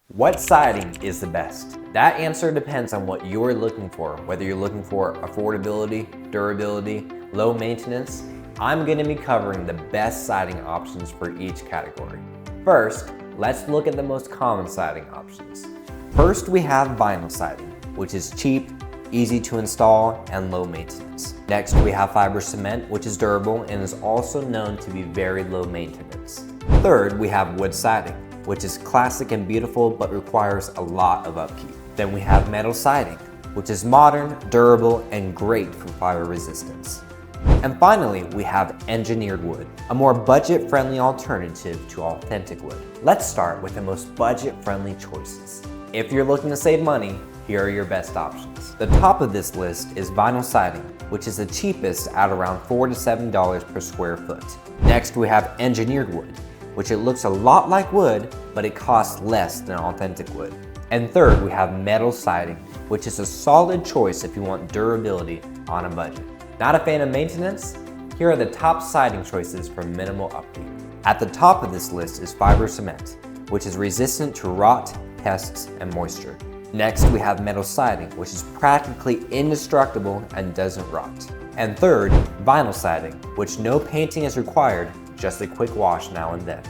What siding is the best? That answer depends on what you're looking for, whether you're looking for affordability, durability, low maintenance. I'm going to be covering the best siding options for each category. First, let's look at the most common siding options. First, we have vinyl siding, which is cheap, easy to install, and low maintenance. Next, we have fiber cement, which is durable and is also known to be very low maintenance. Third, we have wood siding, which is classic and beautiful but requires a lot of upkeep. Then we have metal siding, which is modern, durable, and great for fire resistance. And finally, we have engineered wood, a more budget-friendly alternative to authentic wood. Let's start with the most budget-friendly choices. If you're looking to save money, here are your best options. The top of this list is vinyl siding, which is the cheapest at around $4 to $7 per square foot. Next, we have engineered wood, which it looks a lot like wood, but it costs less than authentic wood. And third, we have metal siding, which is a solid choice if you want durability on a budget. Not a fan of maintenance? Here are the top siding choices for minimal upkeep. At the top of this list is fiber cement, which is resistant to rot, pests, and moisture. Next, we have metal siding, which is practically indestructible and doesn't rot. And third, vinyl siding, which no painting is required, just a quick wash now and then.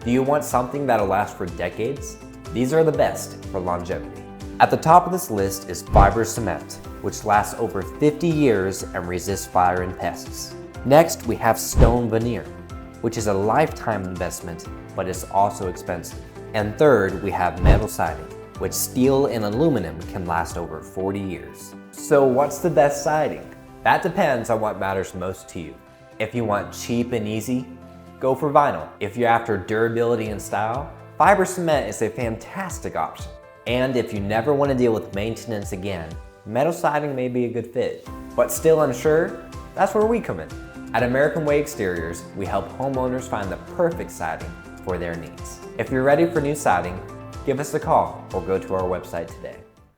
Do you want something that'll last for decades? These are the best for longevity. At the top of this list is fiber cement, which lasts over 50 years and resists fire and pests. Next, we have stone veneer, which is a lifetime investment, but it's also expensive. And third, we have metal siding, which steel and aluminum can last over 40 years. So what's the best siding? That depends on what matters most to you. If you want cheap and easy, go for vinyl. If you're after durability and style, fiber cement is a fantastic option. And if you never want to deal with maintenance again, metal siding may be a good fit. But still unsure? That's where we come in. At American Way Exteriors, we help homeowners find the perfect siding for their needs. If you're ready for new siding, give us a call or go to our website today.